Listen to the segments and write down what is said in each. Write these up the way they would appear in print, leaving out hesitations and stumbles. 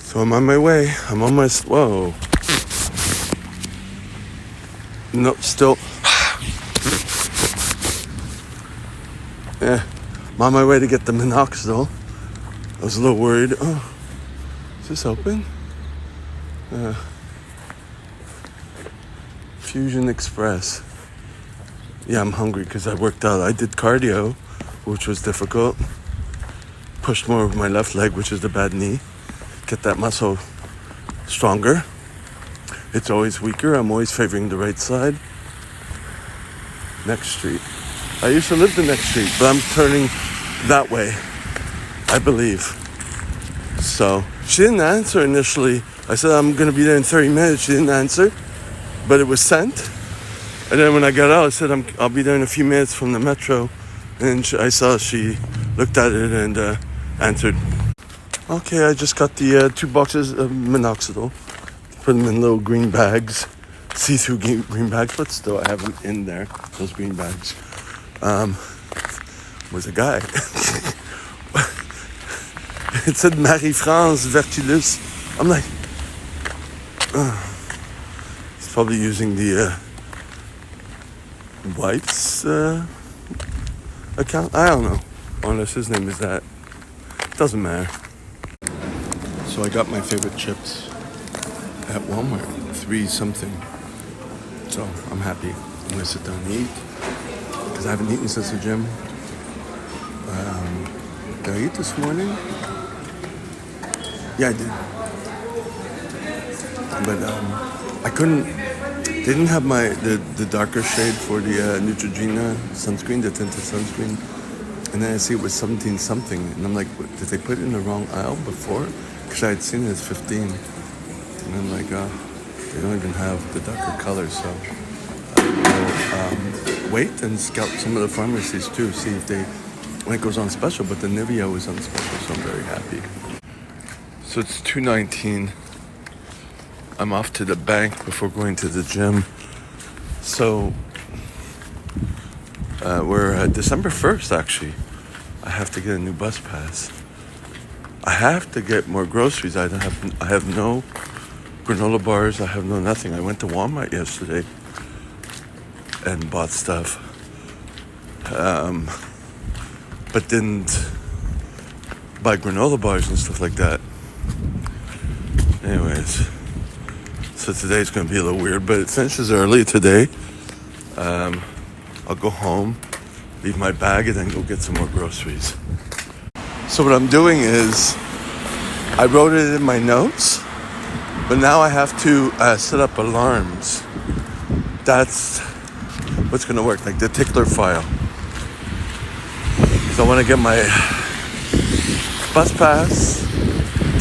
So I'm on my way. I'm almost. Whoa. No, still. Yeah. I'm on my way to get the minoxidil. I was a little worried. Oh, is this open? Fusion Express. Yeah, I'm hungry because I worked out. I did cardio, which was difficult. Pushed more of my left leg, which is the bad knee. Get that muscle stronger. It's always weaker. I'm always favoring the right side. Next street. I used to live the next street, but I'm turning that way, I believe. So she didn't answer initially. I said, I'm going to be there in 30 minutes. She didn't answer, but it was sent. And then when I got out, I said, I'll be there in a few minutes from the metro. And I saw she looked at it and answered. Okay, I just got the 2 boxes of minoxidil. Put them in little green bags, see-through green bags, but still I have them in there, those green bags. Was a guy. It said Marie-France Vertulus. I'm like, he's probably using the wife's account. I don't know, unless his name is that. Doesn't matter. So I got my favorite chips at Walmart, 3 something. So I'm happy. I'm gonna sit down and eat because I haven't eaten since the gym. Did I eat this morning? Yeah, I did. But I couldn't. They didn't have the darker shade for the Neutrogena sunscreen, the tinted sunscreen. And then I see it was 17 something, and I'm like, what, did they put it in the wrong aisle before? Because I had seen it as 15. And I'm like, they don't even have the darker colors, so I'll wait and scout some of the pharmacies too, see if they, when it goes on special, but the Nivea was on special, so I'm very happy. So it's 2:19. I'm off to the bank before going to the gym. So we're December 1st, actually. I have to get a new bus pass. I have to get more groceries. I have no granola bars. I have no nothing. I went to Walmart yesterday and bought stuff, but didn't buy granola bars and stuff like that. Anyways, so today's going to be a little weird, but it finishes early today. I'll go home, leave my bag, and then go get some more groceries. So what I'm doing is, I wrote it in my notes, but now I have to set up alarms. That's what's going to work, like the tickler file. So I want to get my bus pass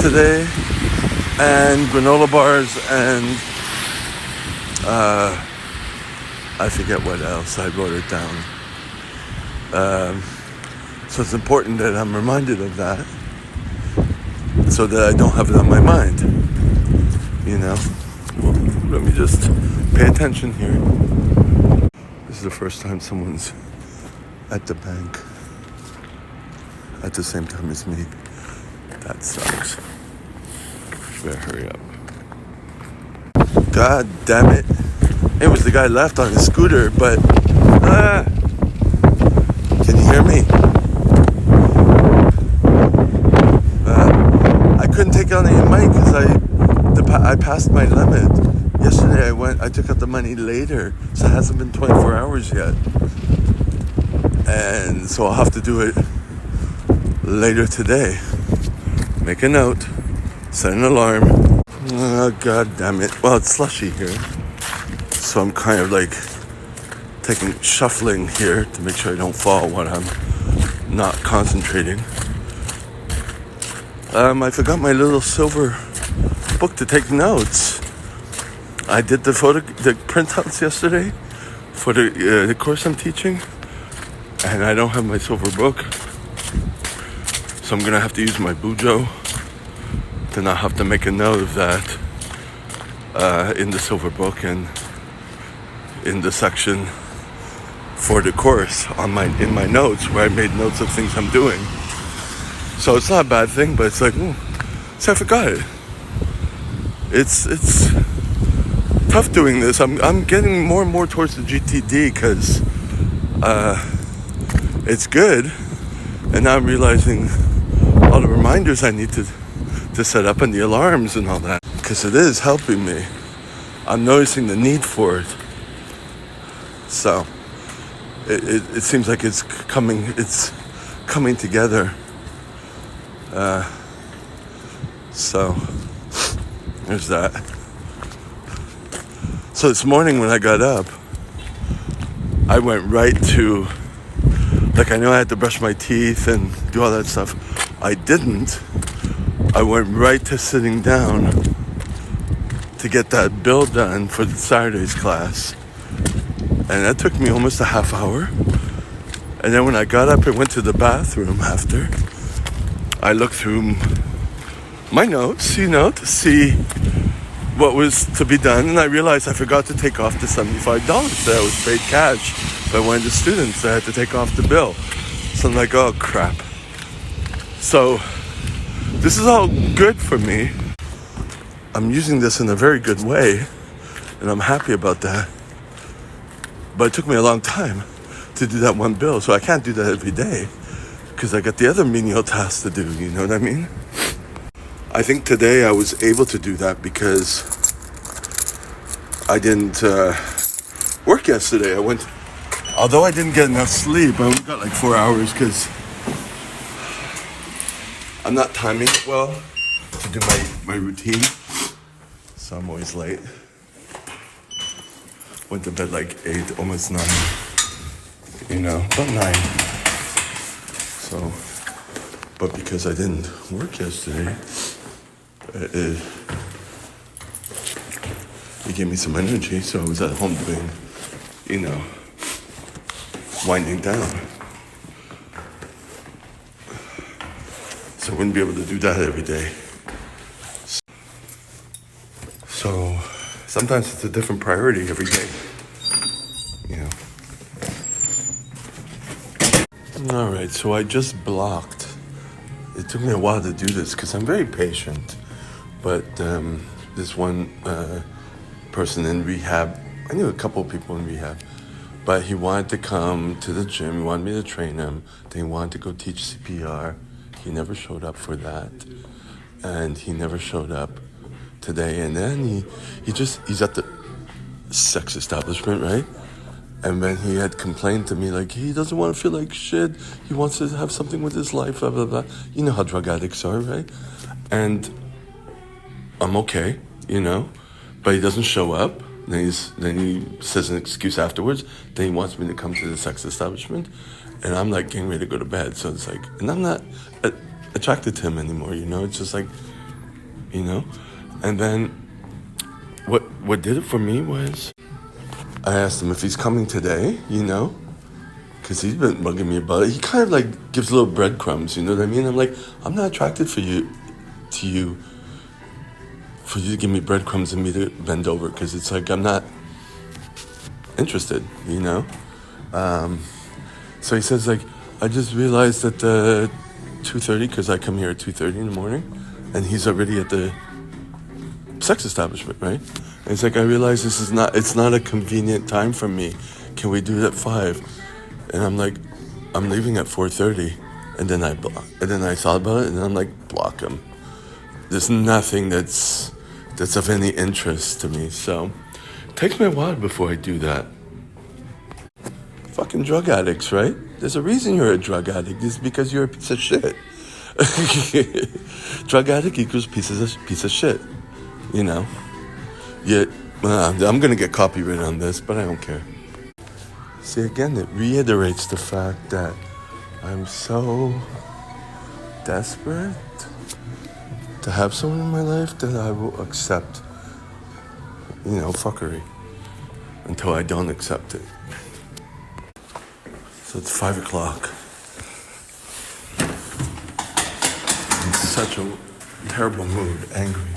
today, and granola bars, and I forget what else. I wrote it down. So it's important that I'm reminded of that, so that I don't have it on my mind. You know? Well, let me just pay attention here. This is the first time someone's at the bank at the same time as me. That sucks. Better hurry up. God damn it. It was the guy left on his scooter, but can you hear me? I couldn't take out any money because I passed my limit. Yesterday I took out the money later, so it hasn't been 24 hours yet. And so I'll have to do it later today. Make a note, set an alarm. Oh, God damn it. Well, it's slushy here, so I'm kind of like shuffling here to make sure I don't fall when I'm not concentrating. I forgot my little silver book to take notes. I did the printouts yesterday for the course I'm teaching, and I don't have my silver book, so I'm gonna have to use my Bujo. Then I'll have to make a note of that in the silver book and in the section for the course in my notes, where I made notes of things I'm doing. So it's not a bad thing, but it's like, so I forgot it. it's tough doing this. I'm getting more and more towards the GTD because it's good, and now I'm realizing all the reminders I need to set up and the alarms and all that, because it is helping me. I'm noticing the need for it. So it seems like it's coming together. So there's that. So this morning when I got up, I went right to, like, I know I had to brush my teeth and do all that stuff. I didn't. I went right to sitting down to get that bill done for Saturday's class. And that took me almost a half hour. And then when I got up and went to the bathroom after, I looked through my notes, to see what was to be done. And I realized I forgot to take off the $75 that was paid cash by one of the students that had to take off the bill. So I'm like, oh crap. So this is all good for me. I'm using this in a very good way, and I'm happy about that. But it took me a long time to do that one bill, so I can't do that every day because I got the other menial tasks to do, you know what I mean? I think today I was able to do that because I didn't work yesterday. Although I didn't get enough sleep, I only got like 4 hours because I'm not timing it well to do my routine. So I'm always late. Went to bed like 8, almost 9. About 9. So, but because I didn't work yesterday, it gave me some energy. So I was at home doing, winding down. So I wouldn't be able to do that every day. So sometimes it's a different priority every day, All right, so I just blocked. It took me a while to do this because I'm very patient. But this one person in rehab, I knew a couple of people in rehab, but he wanted to come to the gym. He wanted me to train him. Then he wanted to go teach CPR. He never showed up for that. And he never showed up today. And then he's at the sex establishment, right? And then he had complained to me like he doesn't want to feel like shit. He wants to have something with his life, blah, blah, blah. You know how drug addicts are, right? And I'm okay, but he doesn't show up. Then he says an excuse afterwards. Then he wants me to come to the sex establishment. And I'm like getting ready to go to bed. So it's like, and I'm not attracted to him anymore, It's just like, And then what did it for me was I asked him if he's coming today, because he's been bugging me about it. He kind of like gives little breadcrumbs, you know what I mean? I'm like, I'm not attracted for you to give me breadcrumbs and me to bend over, because it's like I'm not interested, So he says like, I just realized that 2:30, because I come here at 2:30 in the morning, and he's already at the sex establishment, right? And it's like, I realize it's not a convenient time for me. Can we do it at 5? And I'm like, I'm leaving at 4:30. And then I thought about it, and I'm like, block him. There's nothing that's of any interest to me. So it takes me a while before I do that. Fucking drug addicts, right? There's a reason you're a drug addict. It's because you're a piece of shit. Drug addict equals piece of shit, Yet, I'm going to get copyrighted on this, but I don't care. See, again, it reiterates the fact that I'm so desperate to have someone in my life that I will accept, fuckery until I don't accept it. So it's 5 o'clock. I'm in such a terrible mood, angry.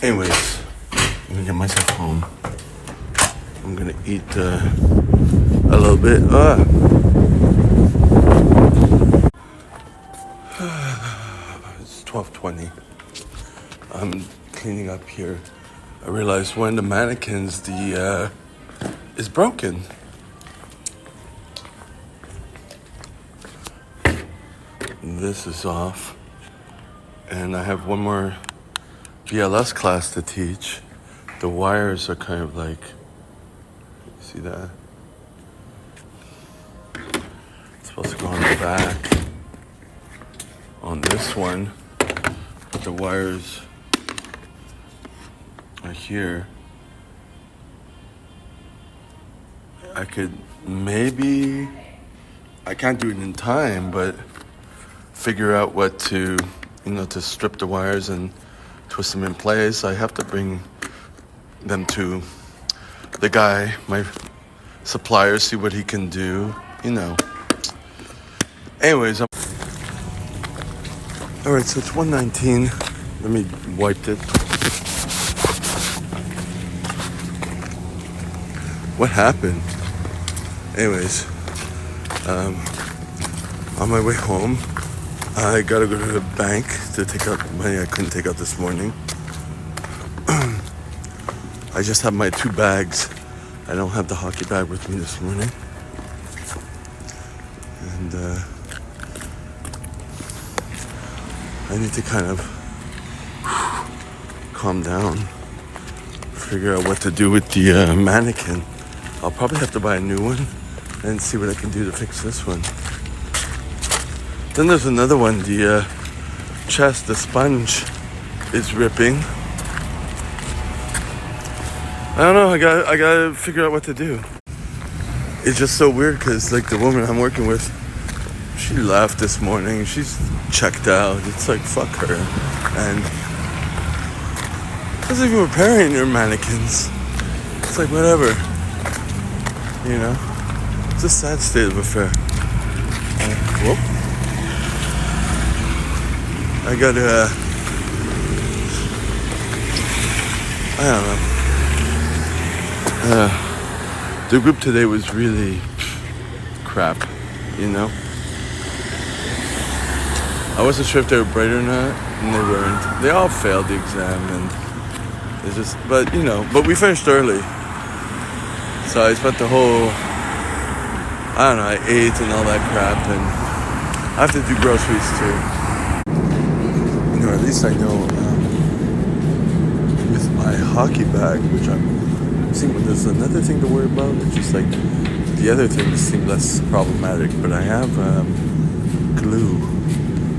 Anyways, I'm gonna get myself home. I'm gonna eat a little bit. It's 12:20. I'm cleaning up here. I realized one of the mannequins, is broken. This is off. And I have one more BLS class to teach. The wires are kind of like, see that? It's supposed to go on the back. On this one, but the wires are here. I could maybe, I can't do it in time, but figure out what to, to strip the wires and twist them in place. I have to bring them to the guy, my supplier, see what he can do, Anyways, all right, so it's 1:19. Let me wipe it. What happened? Anyways, on my way home, I gotta go to the bank to take out money I couldn't take out this morning. I just have my 2 bags. I don't have the hockey bag with me this morning. And I need to kind of calm down, figure out what to do with the mannequin. I'll probably have to buy a new one and see what I can do to fix this one. Then there's another one, the chest, the sponge is ripping. I don't know, I gotta figure out what to do. It's just so weird because like the woman I'm working with, she left this morning. She's checked out. It's like, fuck her. And I was even repairing her mannequins. It's like, whatever. It's a sad state of affair. Whoop. I gotta, I don't know. The group today was really crap, I wasn't sure if they were bright or not, and they weren't. They all failed the exam, and it's just, but we finished early. So I spent the whole, I ate and all that crap, and I have to do groceries too. At least I know with my hockey bag, which I'm seeing, there's another thing to worry about. It's just like the other things seem less problematic, but I have glue,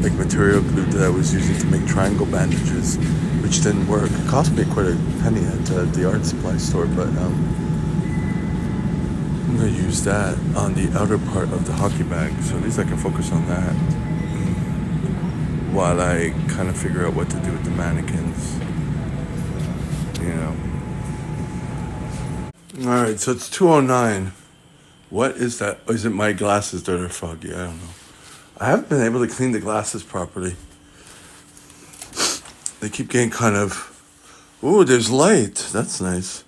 like material glue that I was using to make triangle bandages, which didn't work. It cost me quite a penny at the art supply store, but I'm going to use that on the outer part of the hockey bag, so at least I can focus on that while I kind of figure out what to do with the mannequins, All right, so it's 2:09. What is that? Is it my glasses that are foggy? I don't know. I haven't been able to clean the glasses properly. They keep getting kind of, ooh, there's light. That's nice.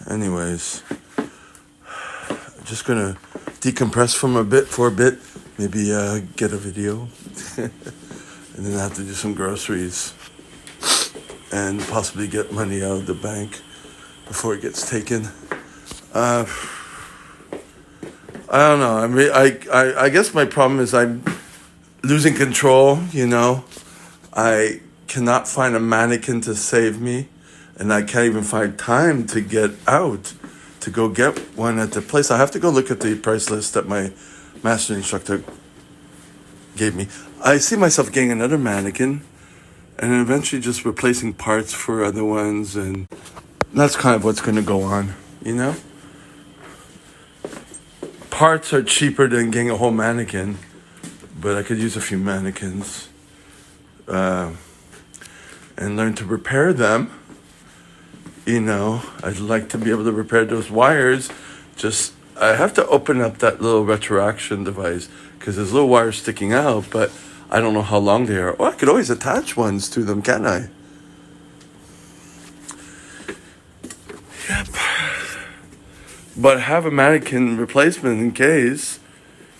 Anyways, I'm just gonna decompress for a bit. Maybe get a video. And then I have to do some groceries. And possibly get money out of the bank before it gets taken. I don't know. I mean, I guess my problem is I'm losing control, I cannot find a mannequin to save me, and I can't even find time to get out to go get one at the place. I have to go look at the price list that my master instructor gave me. I see myself getting another mannequin and then eventually just replacing parts for other ones, and that's kind of what's going to go on, Parts are cheaper than getting a whole mannequin, but I could use a few mannequins and learn to repair them. I'd like to be able to repair those wires. Just, I have to open up that little retroaction device because there's little wires sticking out, but I don't know how long they are. Oh, I could always attach ones to them, can't I? Yep. But have a mannequin replacement in case.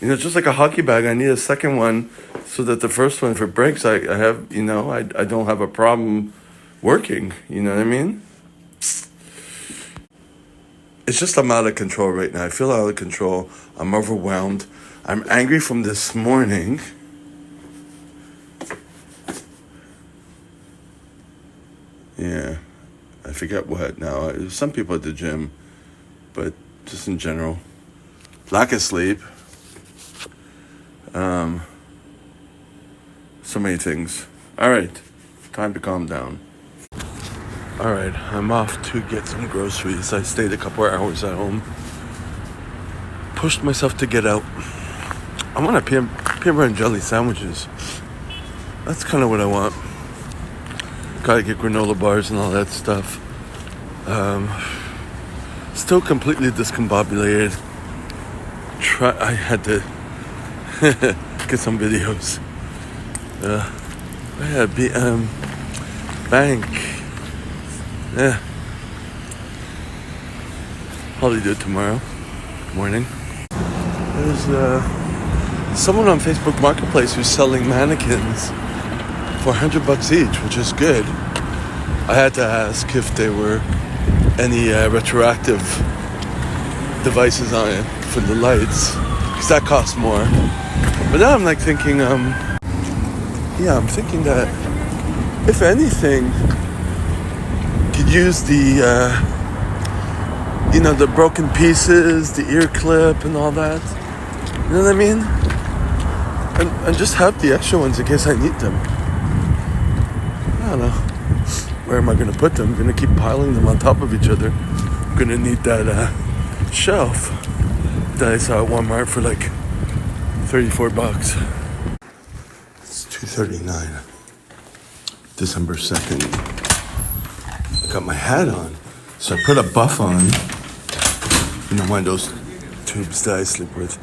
Just like a hockey bag, I need a second one so that the first one for breaks, I have, I don't have a problem working. You know what I mean? It's just I'm out of control right now. I feel out of control. I'm overwhelmed. I'm angry from this morning. Yeah, I forget what now. Some people at the gym, but just in general. Lack of sleep. So many things. All right, time to calm down. All right, I'm off to get some groceries. I stayed a couple of hours at home. Pushed myself to get out. I want a peanut butter and jelly sandwiches. That's kind of what I want. Gotta get granola bars and all that stuff. Still completely discombobulated. I had to get some videos. Bank. Yeah. Probably do it tomorrow morning. There's someone on Facebook Marketplace who's selling mannequins for $100 each, which is good. I had to ask if there were any retroactive devices on it for the lights, because that costs more. But now I'm thinking, I'm thinking that if anything, could use the the broken pieces, the ear clip, and all that. You know what I mean? And just have the extra ones in case I need them. I don't know. Where am I going to put them? I'm going to keep piling them on top of each other. I'm going to need that shelf that I saw at Walmart for like $34. It's 2:39. December 2nd. I got my hat on. So I put a buff on. One of those tubes that I sleep with.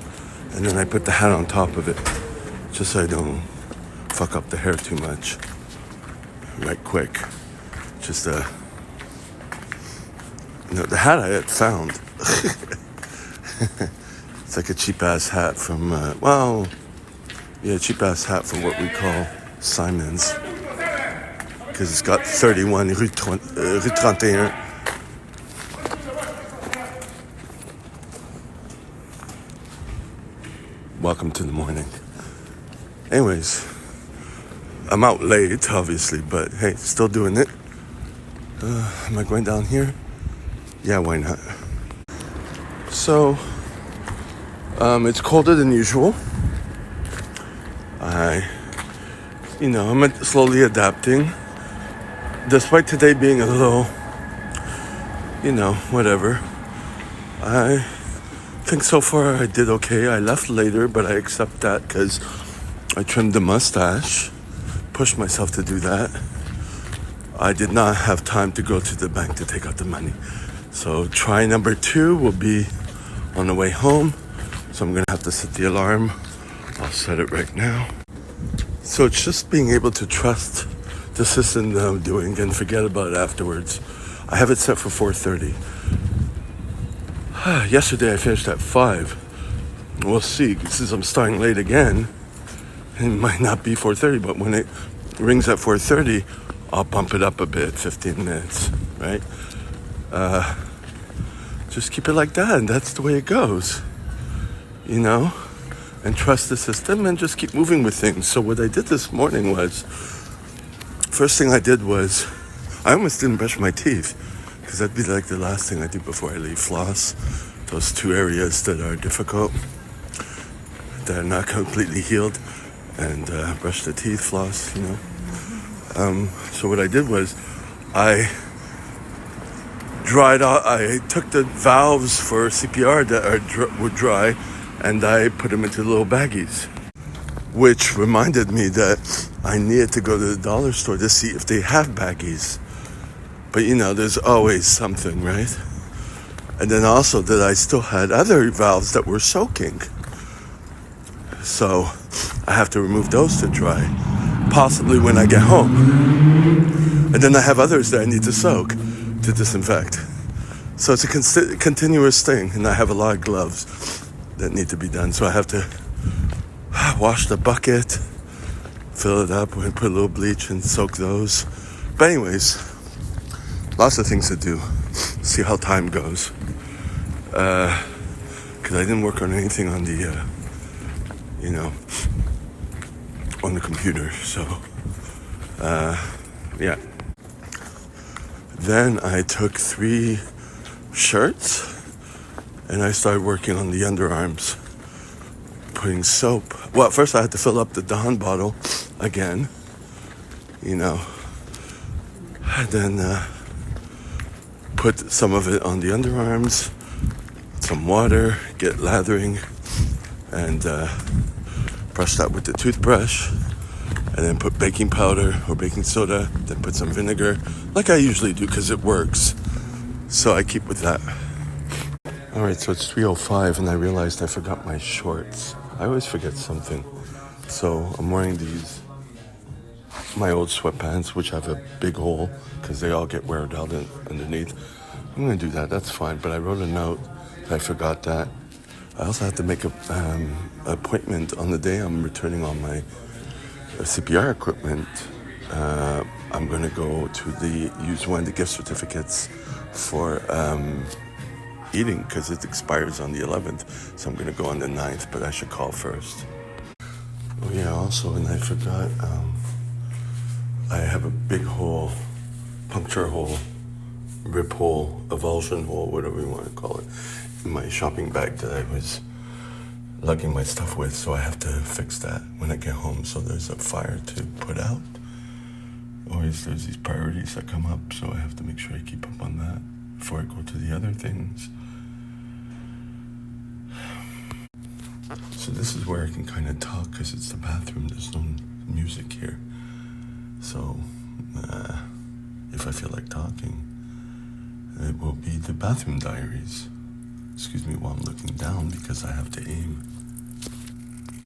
And then I put the hat on top of it. Just so I don't fuck up the hair too much. Right quick. Just the hat I had found. It's like a cheap ass hat from cheap ass hat from what we call Simon's, because it's got 31 Rue 31. Welcome to the morning. Anyways, I'm out late, obviously, but hey, still doing it. Am I going down here? Yeah, why not? So, it's colder than usual. I'm slowly adapting. Despite today being a little, whatever. I think so far I did okay. I left later, but I accept that because I trimmed the mustache. Pushed myself to do that. I did not have time to go to the bank to take out the money. So try number 2 will be on the way home. So I'm going to have to set the alarm. I'll set it right now. So it's just being able to trust the system that I'm doing and forget about it afterwards. I have it set for 4:30. Yesterday I finished at 5. We'll see. Since I'm starting late again, it might not be 4:30, but when it rings at 4:30, I'll bump it up a bit, 15 minutes, right? Just keep it like that, and that's the way it goes, and trust the system and just keep moving with things. So what I did this morning was, first thing I did was, I almost didn't brush my teeth, because that'd be like the last thing I do before I leave. Floss those 2 areas that are difficult, that are not completely healed, and brush the teeth, floss, So what I did was, I dried out. I took the valves for CPR that were dry, and I put them into little baggies, which reminded me that I needed to go to the dollar store to see if they have baggies. But there's always something, right? And then also that I still had other valves that were soaking. So I have to remove those to dry, possibly when I get home. And then I have others that I need to soak to disinfect. So it's a continuous thing, and I have a lot of gloves that need to be done. So I have to wash the bucket, fill it up, put a little bleach and soak those. But anyways, lots of things to do. See how time goes. Because I didn't work on anything on the, on the computer. So, yeah. Then I took 3 shirts and I started working on the underarms, putting soap. Well, first I had to fill up the Dawn bottle again, and then put some of it on the underarms, some water, get lathering, and brush that with the toothbrush, and then put baking powder or baking soda, then put some vinegar, like I usually do because it works. So I keep with that. All right, so it's 3:05 and I realized I forgot my shorts. I always forget something. So I'm wearing my old sweatpants, which have a big hole because they all get weared out underneath. I'm gonna do that, that's fine. But I wrote a note that I forgot that. I also have to make an appointment on the day I'm returning all my CPR equipment. I'm going to go to use one of the gift certificates for eating because it expires on the 11th. So I'm going to go on the 9th, but I should call first. Oh yeah, also, and I forgot, I have a big hole, puncture hole, rip hole, avulsion hole, whatever you want to call it, in my shopping bag that I was lugging my stuff with, so I have to fix that when I get home. So there's a fire to put out. Always there's these priorities that come up, so I have to make sure I keep up on that before I go to the other things. So this is where I can kind of talk because it's the bathroom. There's no music here. So if I feel like talking, it will be the bathroom diaries. Excuse me while I'm looking down because I have to aim.